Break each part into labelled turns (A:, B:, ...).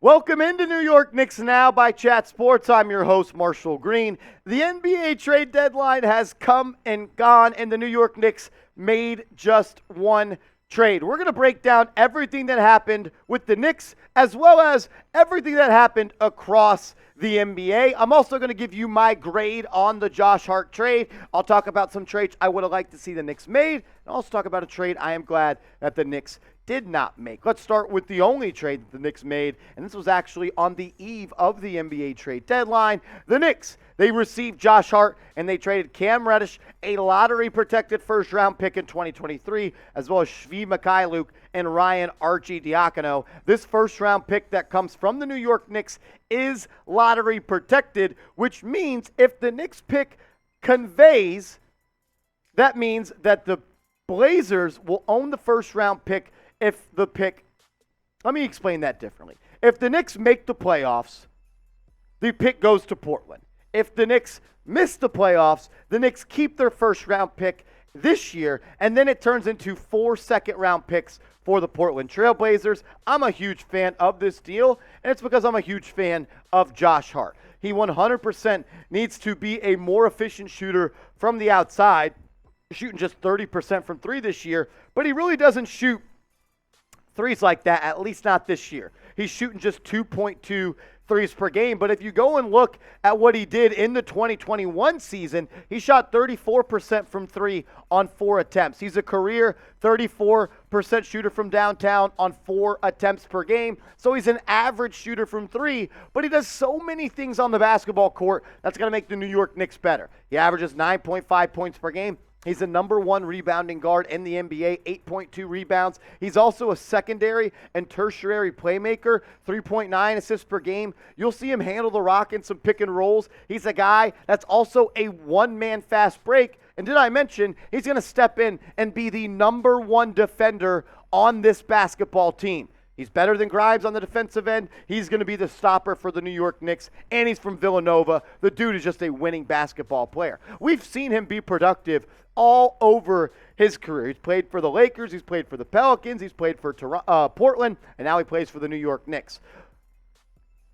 A: Welcome into New York Knicks Now by Chat Sports. I'm your host, Marshall Green. The NBA trade deadline has come and gone, and the New York Knicks made just one trade. We're going to break down everything that happened with the Knicks, as well as everything that happened across the NBA. I'm also going to give you my grade on the Josh Hart trade. I'll talk about some trades I would have liked to see the Knicks made, and also talk about a trade I am glad that the Knicks did not make. Let's start with the only trade that the Knicks made, and this was actually on the eve of the NBA trade deadline. The Knicks, they received Josh Hart, and they traded Cam Reddish, a lottery-protected first-round pick in 2023, as well as Fume and Ryan Arcidiacono. This first-round pick that comes from the New York Knicks is lottery-protected, which means if the Knicks pick conveys, that means that the Blazers will own the first-round pick if the pick, let me explain that differently. If the Knicks make the playoffs, the pick goes to Portland. If the Knicks miss the playoffs, the Knicks keep their first-round pick this year, and then it turns into 4 second-round picks for the Portland Trail Blazers. I'm a huge fan of this deal, and it's because I'm a huge fan of Josh Hart. He 100% needs to be a more efficient shooter from the outside, shooting just 30% from three this year, but he really doesn't shoot threes like that, at least not this year. He's shooting just 2.2 threes per game, but if you go and look at what he did in the 2021 season, he shot 34% from three on 4 attempts. He's a career 34% shooter from downtown on 4 attempts per game, so he's an average shooter from three, but he does so many things on the basketball court that's going to make the New York Knicks better. He averages 9.5 points per game. He's the number 1 rebounding guard in the NBA, 8.2 rebounds. He's also a secondary and tertiary playmaker, 3.9 assists per game. You'll see him handle the rock in some pick and rolls. He's a guy that's also a one-man fast break. And did I mention he's going to step in and be the number 1 defender on this basketball team? He's better than Grimes on the defensive end. He's going to be the stopper for the New York Knicks, and he's from Villanova. The dude is just a winning basketball player. We've seen him be productive all over his career. He's played for the Lakers. He's played for the Pelicans. He's played for Portland, and now he plays for the New York Knicks.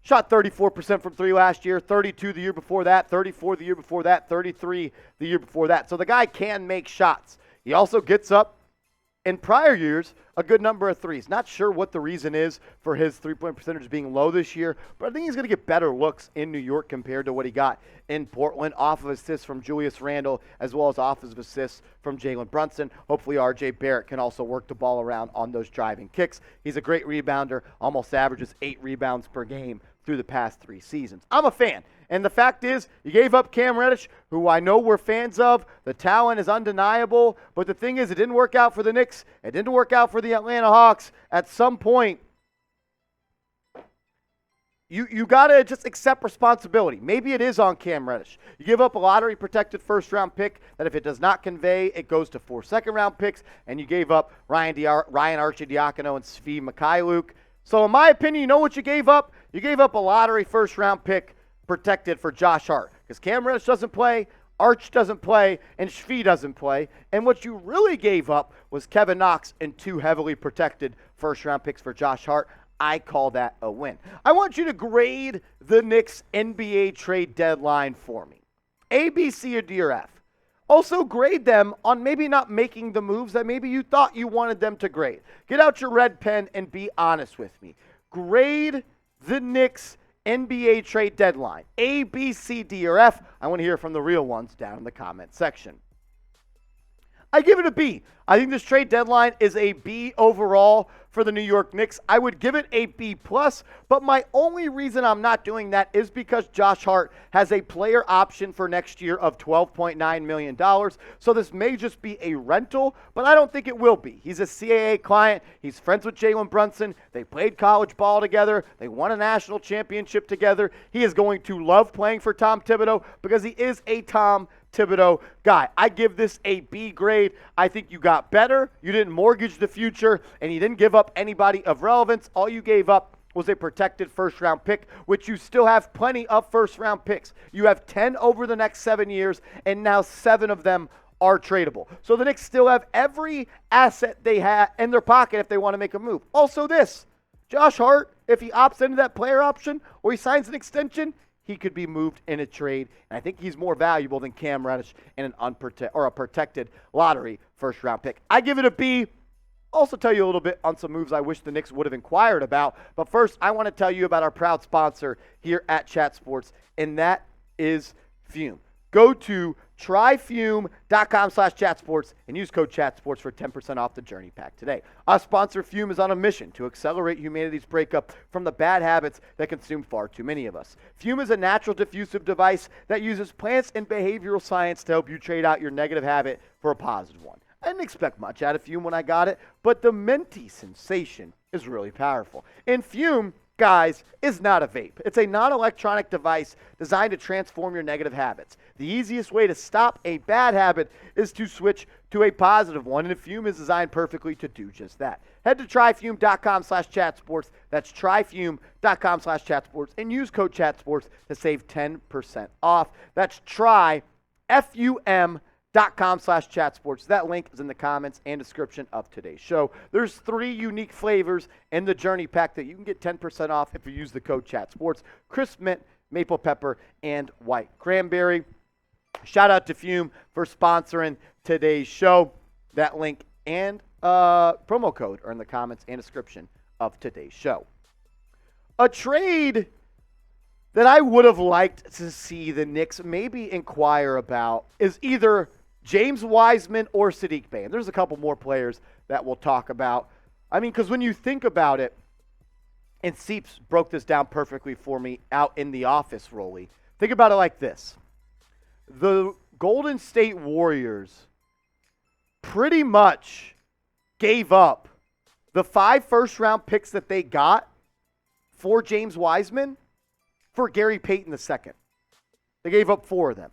A: Shot 34% from three last year, 32 the year before that, 34 the year before that, 33 the year before that. So the guy can make shots. He also gets up in prior years a good number of threes. Not sure what the reason is for his three-point percentage being low this year, but I think he's going to get better looks in New York compared to what he got in Portland, off of assists from Julius Randle as well as off of assists from Jalen Brunson. Hopefully RJ Barrett can also work the ball around on those driving kicks. He's a great rebounder, almost averages 8 rebounds per game through the past 3 seasons. I'm a fan. And the fact is, you gave up Cam Reddish, who I know we're fans of. The talent is undeniable. But the thing is, it didn't work out for the Knicks. It didn't work out for the Atlanta Hawks. At some point, you got to just accept responsibility. Maybe it is on Cam Reddish. You give up a lottery-protected first-round pick that if it does not convey, it goes to 4 second-round picks. And you gave up Ryan Arcidiacono and Svi Mikhailuk. So in my opinion, you know what you gave up? You gave up a lottery first-round pick protected for Josh Hart, because Cam Reddish doesn't play, Arch doesn't play, and Shvi doesn't play. And what you really gave up was Kevin Knox and 2 heavily protected first-round picks for Josh Hart. I call that a win. I want you to grade the Knicks NBA trade deadline for me. A, B, C, or D, or F. Also grade them on maybe not making the moves that maybe you thought you wanted them to grade. Get out your red pen and be honest with me. Grade the Knicks NBA trade deadline. A, B, C, D, or F. I want to hear from the real ones down in the comment section. I give it a B. I think this trade deadline is a B overall for the New York Knicks. I would give it a B+, but my only reason I'm not doing that is because Josh Hart has a player option for next year of $12.9 million. So this may just be a rental, but I don't think it will be. He's a CAA client. He's friends with Jalen Brunson. They played college ball together. They won a national championship together. He is going to love playing for Tom Thibodeau because he is a Tom Thibodeau guy. I give this a B grade. I think you got better. You didn't mortgage the future, and you didn't give up anybody of relevance. All you gave up was a protected first-round pick, which you still have plenty of first-round picks. You have 10 over the next 7 years, and now 7 of them are tradable. So the Knicks still have every asset they have in their pocket if they want to make a move. Also this, Josh Hart if he opts into that player option or he signs an extension, he could be moved in a trade. And I think he's more valuable than Cam Reddish in a protected lottery first-round pick. I give it a B. Also tell you a little bit on some moves I wish the Knicks would have inquired about. But first, I want to tell you about our proud sponsor here at Chat Sports, and that is Fume. Go to tryfume.com/chatsports and use code chatsports for 10% off the Journey Pack today. Our sponsor, Fume, is on a mission to accelerate humanity's breakup from the bad habits that consume far too many of us. Fume is a natural diffusive device that uses plants and behavioral science to help you trade out your negative habit for a positive one. I didn't expect much out of Fume when I got it, but the minty sensation is really powerful. And Fume, guys, is not a vape. It's a non-electronic device designed to transform your negative habits. The easiest way to stop a bad habit is to switch to a positive one, and Fume is designed perfectly to do just that. Head to tryfume.com/chatsports. That's tryfume.com/chatsports, and use code chatsports to save 10% off. That's tryfum.com/chatsports. That link is in the comments and description of today's show. There's 3 unique flavors in the Journey Pack that you can get 10% off if you use the code chatsports: crisp mint, maple pepper, and white cranberry. Shout out to Fume for sponsoring today's show. That link and promo code are in the comments and description of today's show. A trade that I would have liked to see the Knicks maybe inquire about is either James Wiseman or Saddiq Bey. And there's a couple more players that we'll talk about. I mean, because when you think about it, and Seeps broke this down perfectly for me out in the office, Rolly. Think about it like this. The Golden State Warriors pretty much gave up the 5 first-round picks that they got for James Wiseman for Gary Payton II. They gave up 4 of them.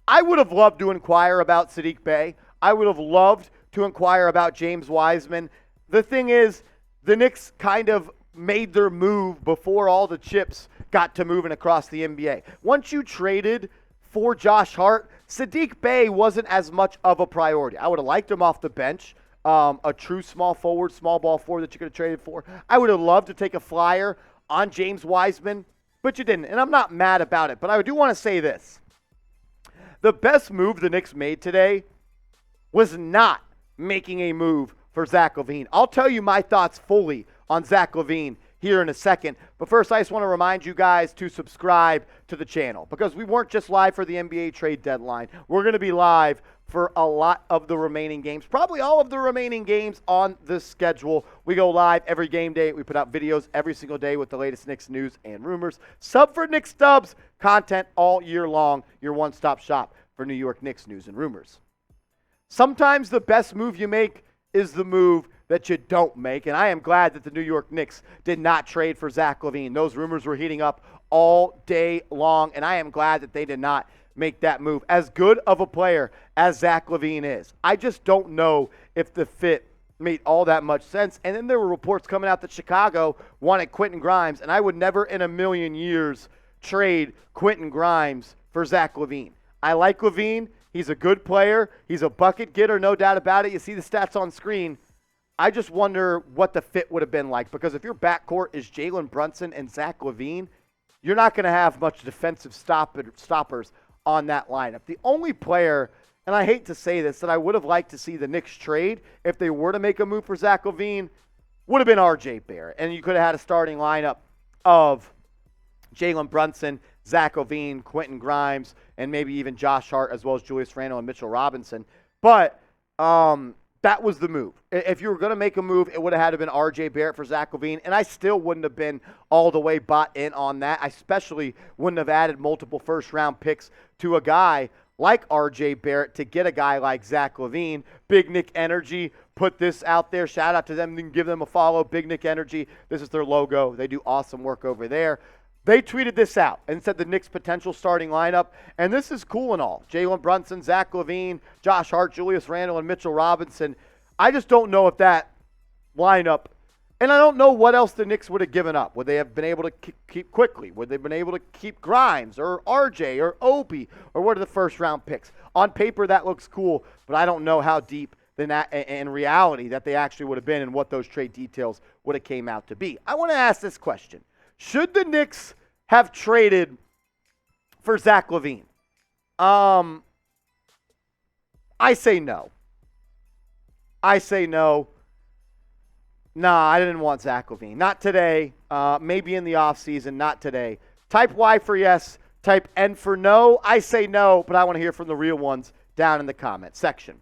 A: I would have loved to inquire about Saddiq Bey. I would have loved to inquire about James Wiseman. The thing is, the Knicks kind of made their move before all the chips got to moving across the NBA. Once you traded for Josh Hart, Saddiq Bey wasn't as much of a priority. I would have liked him off the bench, a true small forward, small ball forward that you could have traded for. I would have loved to take a flyer on James Wiseman, but you didn't, and I'm not mad about it. But I do want to say this. The best move the Knicks made today was not making a move for Zach LaVine. I'll tell you my thoughts fully on Zach LaVine here in a second. But first, I just want to remind you guys to subscribe to the channel, because we weren't just live for the NBA trade deadline. We're going to be live for a lot of the remaining games, probably all of the remaining games on the schedule. We go live every game day. We put out videos every single day with the latest Knicks news and rumors. Sub for Knicks Dubs, content all year long, your one-stop shop for New York Knicks news and rumors. Sometimes the best move you make is the move that you don't make, and I am glad that the New York Knicks did not trade for Zach LaVine. Those rumors were heating up all day long, and I am glad that they did not make that move. As good of a player as Zach LaVine is, I just don't know if the fit made all that much sense. And then there were reports coming out that Chicago wanted Quentin Grimes, and I would never in a million years trade Quentin Grimes for Zach LaVine. I like LaVine. He's a good player. He's a bucket getter, no doubt about it. You see the stats on screen. I just wonder what the fit would have been like, because if your backcourt is Jalen Brunson and Zach LaVine, you're not going to have much defensive stoppers on that lineup. The only player, and I hate to say this, that I would have liked to see the Knicks trade if they were to make a move for Zach LaVine would have been R.J. Barrett. And you could have had a starting lineup of Jalen Brunson, Zach LaVine, Quentin Grimes, and maybe even Josh Hart, as well as Julius Randle and Mitchell Robinson. But that was the move. If you were going to make a move, it would have had to been R.J. Barrett for Zach LaVine, and I still wouldn't have been all the way bought in on that. I especially wouldn't have added multiple first-round picks to a guy like R.J. Barrett to get a guy like Zach LaVine. Big Nick Energy put this out there. Shout out to them and give them a follow. Big Nick Energy. This is their logo. They do awesome work over there. They tweeted this out and said the Knicks' potential starting lineup, and this is cool and all. Jalen Brunson, Zach LaVine, Josh Hart, Julius Randle, and Mitchell Robinson. I just don't know if that lineup, and I don't know what else the Knicks would have given up. Would they have been able to keep quickly? Would they have been able to keep Grimes or RJ or Obi, or what are the first-round picks? On paper, that looks cool, but I don't know how deep than in reality that they actually would have been and what those trade details would have came out to be. I want to ask this question. Should the Knicks have traded for Zach LaVine? I say no. I say no. Nah, I didn't want Zach LaVine. Not today. Maybe in the offseason. Not today. Type Y for yes. Type N for no. I say no, but I want to hear from the real ones down in the comment section.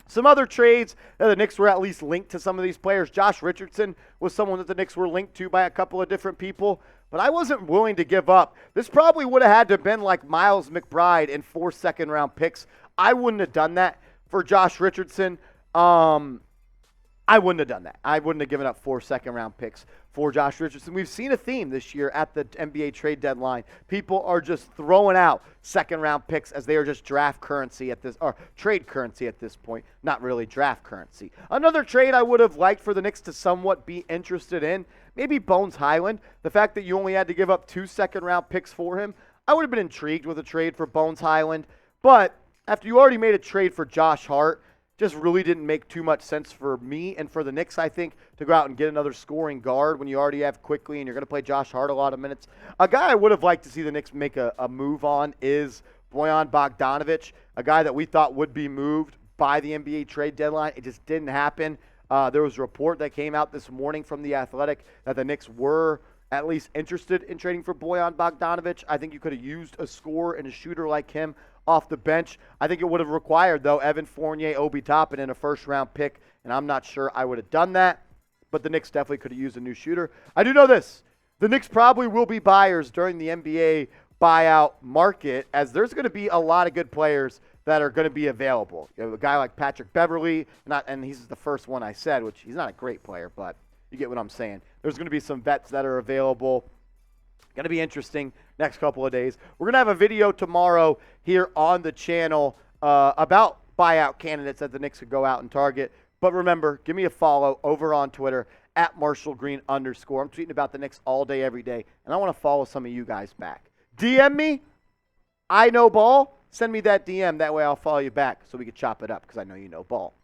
A: Some other trades that the Knicks were at least linked to some of these players. Josh Richardson was someone that the Knicks were linked to by a couple of different people, but I wasn't willing to give up. This probably would have had to have been like Miles McBride and 4 second-round picks. I wouldn't have done that for Josh Richardson. I wouldn't have done that. I wouldn't have given up 4 second-round picks for Josh Richardson. We've seen a theme this year at the NBA trade deadline. People are just throwing out second-round picks as they are just draft currency at this, or trade currency at this point, not really draft currency. Another trade I would have liked for the Knicks to somewhat be interested in, maybe Bones Highland. The fact that you only had to give up 2 second-round picks for him, I would have been intrigued with a trade for Bones Highland. But after you already made a trade for Josh Hart, just really didn't make too much sense for me and for the Knicks, I think, to go out and get another scoring guard when you already have Quickly and you're going to play Josh Hart a lot of minutes. A guy I would have liked to see the Knicks make a move on is Bojan Bogdanovic, a guy that we thought would be moved by the NBA trade deadline. It just didn't happen. There was a report that came out this morning from The Athletic that the Knicks were at least interested in trading for Bojan Bogdanovic. I think you could have used a scorer and a shooter like him off the bench. I think it would have required, though, Evan Fournier, Obi Toppin, and a first-round pick, and I'm not sure I would have done that, but the Knicks definitely could have used a new shooter. I do know this. The Knicks probably will be buyers during the NBA buyout market, as there's going to be a lot of good players that are going to be available. You know, a guy like Patrick Beverley, and he's the first one I said, which he's not a great player, but you get what I'm saying. There's going to be some vets that are available. Going to be interesting next couple of days. We're going to have a video tomorrow here on the channel about buyout candidates that the Knicks could go out and target. But remember, give me a follow over on Twitter at @MarshallGreen_. I'm tweeting about the Knicks all day, every day, and I want to follow some of you guys back. DM me. I know ball. Send me that DM. That way I'll follow you back so we can chop it up because I know you know ball.